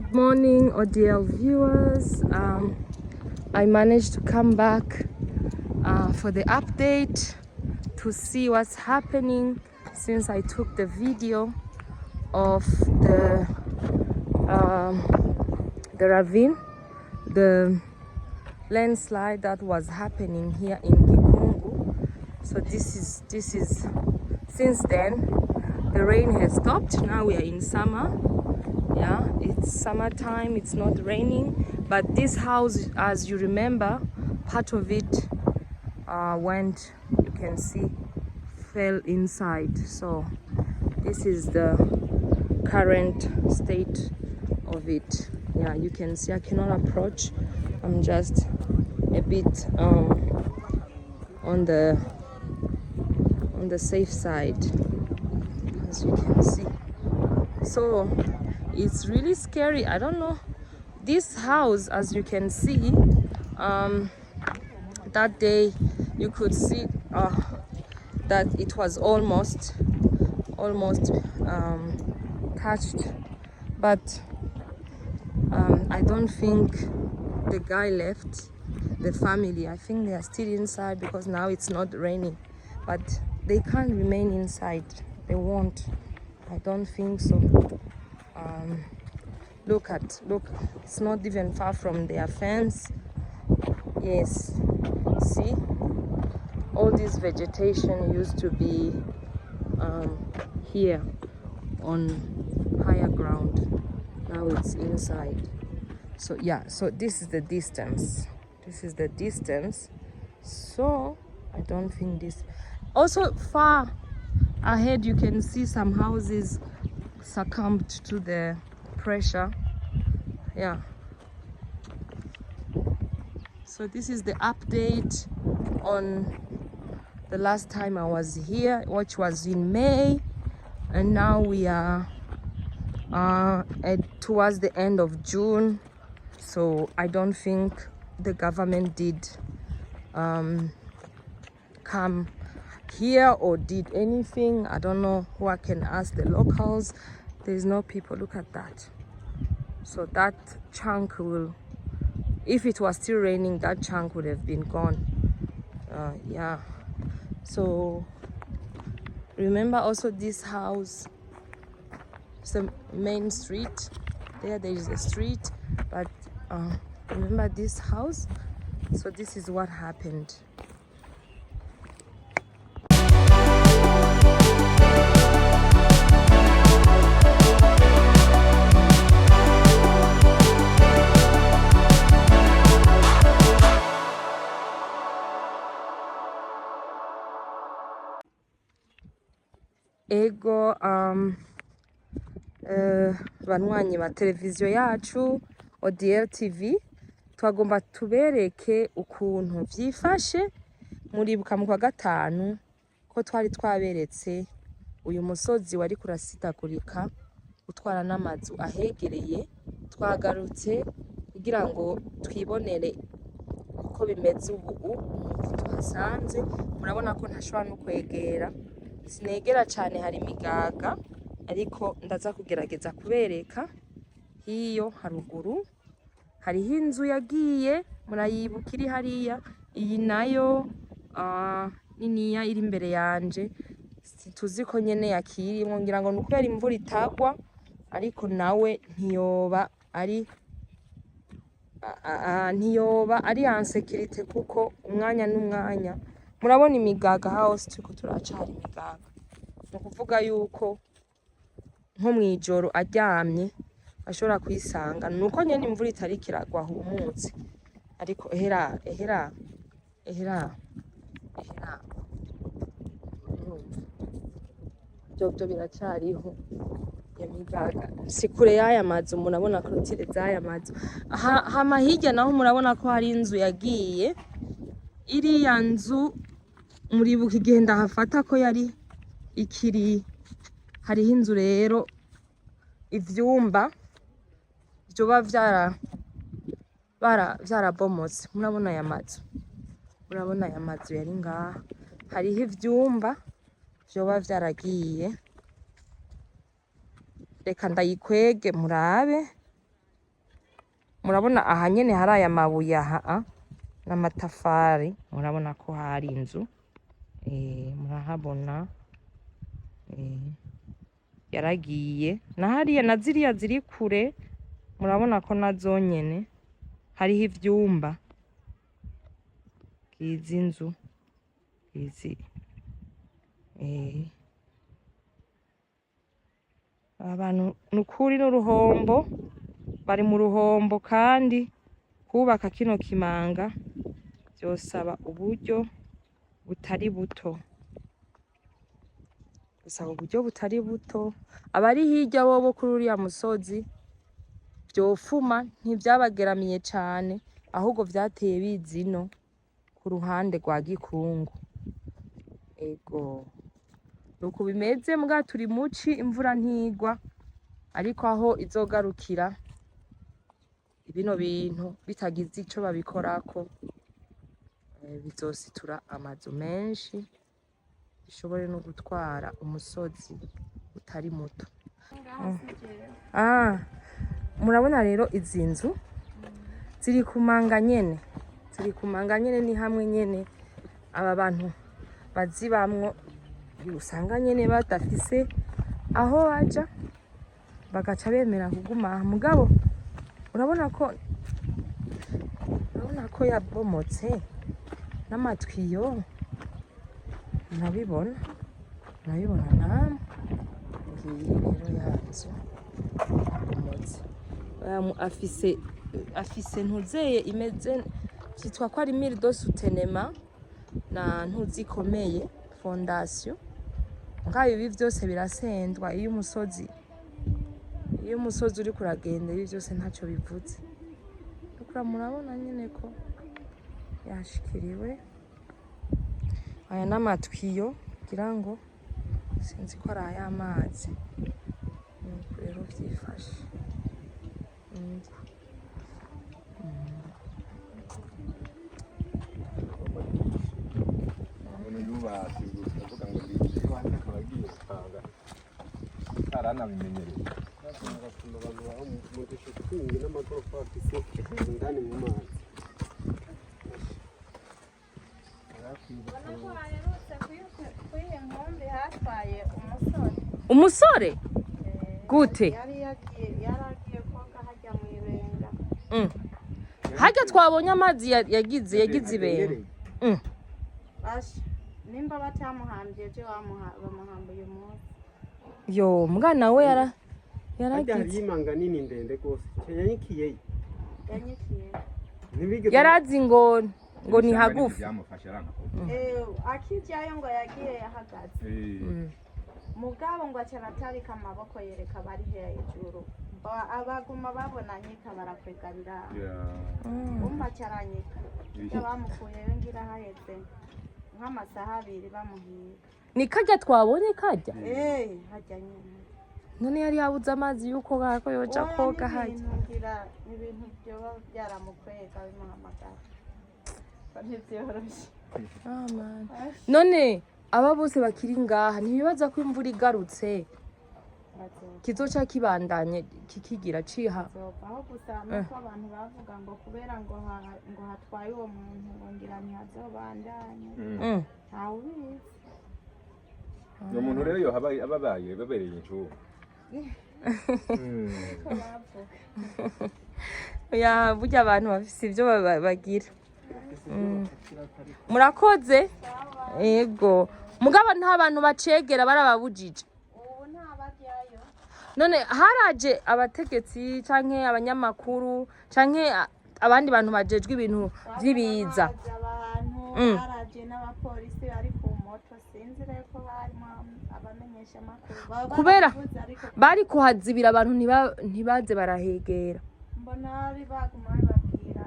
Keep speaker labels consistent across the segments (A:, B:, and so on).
A: Good morning, ODL viewers. I managed to come back for the update to see what's happening since I took the video of the ravine, the landslide that was happening here in Gikungu. So this is since then the rain has stopped. Now we are in summer. Yeah, it's summertime, it's not raining, but this house, as you remember, part of it went, you can see, fell inside. So this is the current state of it. Yeah, you can see I cannot approach. I'm just a bit on the safe side, as you can see. So it's really scary. I don't know, this house, as you can see, that day you could see that it was almost touched, but I don't think the guy left the family. I think they are still inside because now it's not raining, but they can't remain inside. They won't. I don't think so. Look, it's not even far from their fence. Yes, see, all this vegetation used to be here on higher ground. Now it's inside. So yeah, so this is the distance. So I don't think this. Also far ahead you can see some houses succumbed to the pressure. Yeah, so this is the update on the last time I was here, which was in May, and now we are towards the end of June. So I don't think the government did come here or did anything. I don't know who I can ask. The locals, there's no people. Look at that. So that chunk will, if it was still raining, that chunk would have been gone. Yeah, so remember also this house, it's the main street. There is a street, but remember this house. So this is what happened. Ego banywanyi ba televiziyo yacu ODL TV, twagomba tubereke ukuntu vyifashe. Muribuka mu kwa gatanu ko twari twaberetse uyu musozi wari kurasitagurika utwara n'amazu ahegereye. Twagarutse kugira ngo twibonere uko bimeze ubu tuhasanze. Murabona ko ntashobora no kwegera, sinegera cyane, hari imigaga, ariko ndaza kugerageza kubereka. Hiyo haruguru hariho inzu yagiye, murayibuka iri hariya. Iyi nayo niniya iri imbere yanje, tuzi ko nyene yakirimo, ngira ngo nukubera imvura itagwa, ariko nawe ntiyoba ari ansekirite, kuko umwanya n'umwanya murabona imigaga hose turiko turacari imigaga. Ni ukuvuga yuko nko mwijoro aryamye ashobora kwisanga, nuko nyene imvura itari kiragwa humutse, ariko ehera byo biracariho imigaga. Si kure y'aya mazu, murabona korotire z'aya mazu. Hama hirya naho murabona ko hari inzu yagiye. Iriya nzu muribuka igihe ndahafata ko yari ikiri, hariho inzu rero ivyumba vyoba vyarabomotse. Murabona aya mazu yari ngaha, hariho ivyumba vyoba vyaragiye. Reka ndayikwege murabe. murabona aha nyene hari aya mabuye aha n'amatafari, murabona ko hari inzu murahabona yaragiye na hariya na ziriya ziri kure, murabona ko nazo nyene hariho ivyumba izi nzu izi abantu nukuri n'uruhombo, bari mu ruhombo kandi kubaka kino kimanga vyosaba uburyo butari buto, bisaba uburyo butari buto. Abari hirya bobo kuri uriya musozi vyofuma ntivyabageramiye cane, ahubwo vyateye bizino ku ruhande rwa Gikungu. Ego nuko bimeze, mbwa turi muci, imvura ntigwa, ariko aho izogarukira bino bintu bitagize ico babikorako bizositura amazu menshi, bishobore no gutwara umusozi utari muto. Murabona rero izi nzu ziri kumanga nyene, ziri kumanga nyene, ni hamwe nyene aba bantu bazibamwo usanga nyene badafise aho baja bagaca bemera kuguma aha. Mugabo urabona ko yabomotse n'amatwiyo, murabibona namwe. Ngiyi rero yanzu yabomotse, afise ntuzeye imeze, vyitwa ko ari mire de soutenement na ntuzikomeye fondation. Ngaho ibi vyose birasendwa iyo umusozi uri kuragenda, ibi vyose ntaco bivuze. Nukura murabona nyene ko yashikiriwe. Aya n'amatwiyo kugira ngo sinzi ko ari ay'amazi. Nuko rero vyifashe. Umusore gute hajya twabonye amazi yagize ibenga.
B: Nimba batamuhambye je bamuhambuye umunsi.
A: Yo mwana we yaragize
C: imanga nini ndende gose yanyikiye
A: yarazi ngo ni hagufi.
B: Akijyayo ngo yagiye yahagaze. Mugabo ngo acaratarika amaboko yereka bari hejuru, abaguma babona nyika barakwegarira. Umva caranyika bamukuyeyo ngira haheze nk'amasaha 2 bamuhiye.
A: Ni kajya twabonye kajya
B: hajya nyine.
A: None yari yabuze amazi yuko gako yoja koga hajya.
B: Ngira ibintu byo byaramukwega bimuhamagara. Ntivyoroshe.
A: Man. None aba bose bakiri ngaha ntibibaza ko imvura igarutse kizoca kibandanye kikigira ciha.
B: Aho gusa nuko abantu bavuga ngo kubera ngo hatwaye uwo muntu ngira ntihazobandanye. Ntawubizi.
D: Uwo muntu rero yo ababaye babereye incu.
A: Ya burya abantu bafise ivyo bagira. Murakoze. Ego mugabo nta bantu bacegera barababujije.
B: Ubu ntabajyayo.
A: None haraje abategetsi canke abanyamakuru canke abandi bantu bajejwe ibintu vy'ibiza.
B: Haraje n'abapolisi bari ku moto, sinzire ko barimo abamenyesha amakuru.
A: Kubera bari kuhazibira abantu ntibaze barahegera.
B: Mbona ari baguma babwira.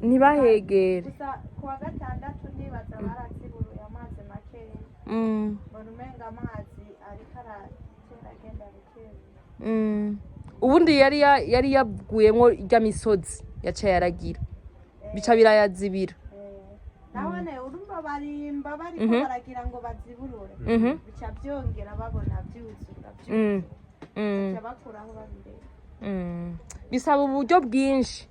A: Ntibahegere.
B: Gusa kuwa gatandatu nibaza baraziburuye amazi makeya. Mbona umenga amazi ariko aratera agenda bukeye.
A: Ubundi yari yabwuyemwo irya misozi yaca yaragira bica birayazibira.
B: Nabone urumva barimba bariko baragira ngo baziburure. Bica byongera babona byuzura. Bica bakuraho babireba.
A: bisaba uburyo bwinshi.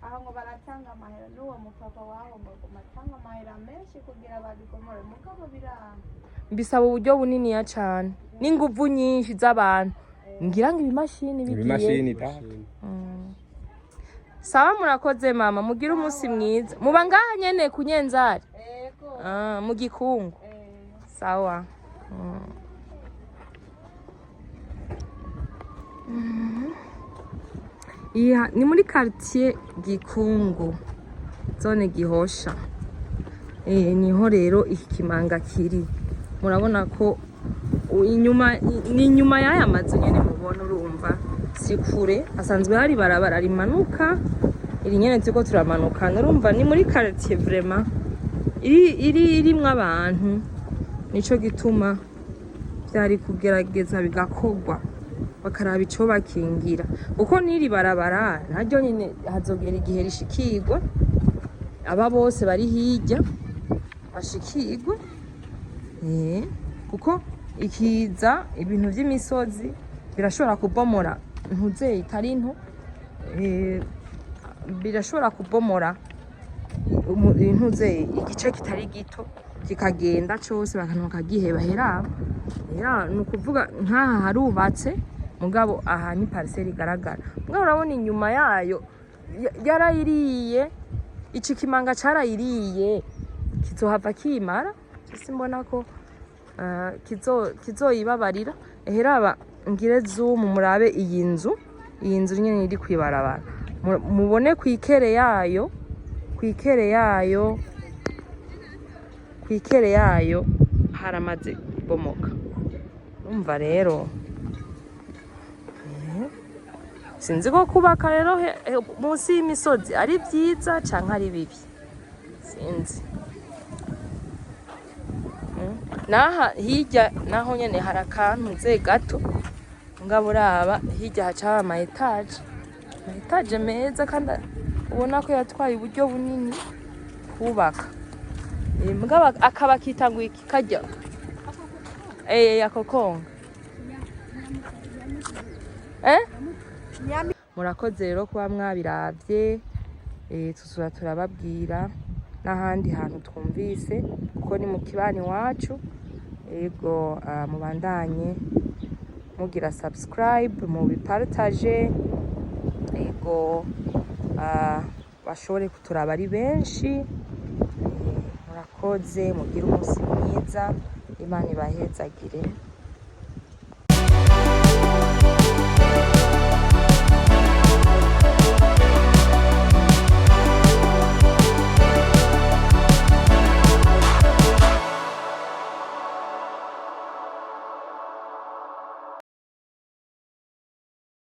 B: aho ngo baratanga amahera n'uwo mupapa waho ngo atanga amahera menshi kugira babigomore mugabo biranga.
A: Bisaba uburyo buniniya cane n'inguvu nyinshi z'abantu. Ngira ngo ibimashini bigiye.
D: Ibimashini da.
A: Sawa murakoze mama, mugira umunsi mwiza. Muba ngaha nyene ku Nyenzari?
B: Ego.
A: Mu Gikungu. Sawa. Iya, ni muri quartier Gikungu, zone Gihosha. Niho rero iki Kimanga kiri. Murabona ko inyuma ni inyuma y'aya mazu nyene mubona urumva si kure, asanzwe hari barabara rimanuka, iri nyene turiko turamanuka, urumva ni muri quartier vraiment irimwo abantu, nico gituma byari kugerageza bigakogwa bakaraba ico bakingira, uko niri barabara naryo nyene hazogera igihe rishikirwa, aba bose bari hirya bashikirwe, kuko ikiza ibintu vy'imisozi birashobora kubomora ntuze itari nto, birashobora kubomora intuze igice kitari gito kikagenda cose bakanuka giheba heraba. Ni ukuvuga nk'aha harubatse mugabo aha ni parcelle igaragara, mugabo urabona inyuma yayo yarayiriye, ici Kimanga carayiriye, kizohava kimara, simbona ko kizoyibabarira. Heraba ngire zoom murabe iyi nzu nyene iri kwibarabara, mubone kwikere yayo haramaze kubomoka. Umva rero sinzi ko kubaka rero munsi y'imisozi ari vyiza canke ari bibi, sinzi. Naha hirya naho nyene hari akantu ze gato, ngabo uraba hirya haca ama etage meza kandi ubona ko yatwaye uburyo bunini kubaka. Mugabo akaba kitangwa iki kajya yakokonga. Murakoze rero kuba mwabiravye, tuzura turababwira n'ahandi hantu twumvise kuko ni mu kibani wacu. Ego mubandanye mugira subscribe, mubipartage, ego bashobore kuturaba ari benshi. Murakoze, mugira umunsi mwiza, Imana ibahezagire.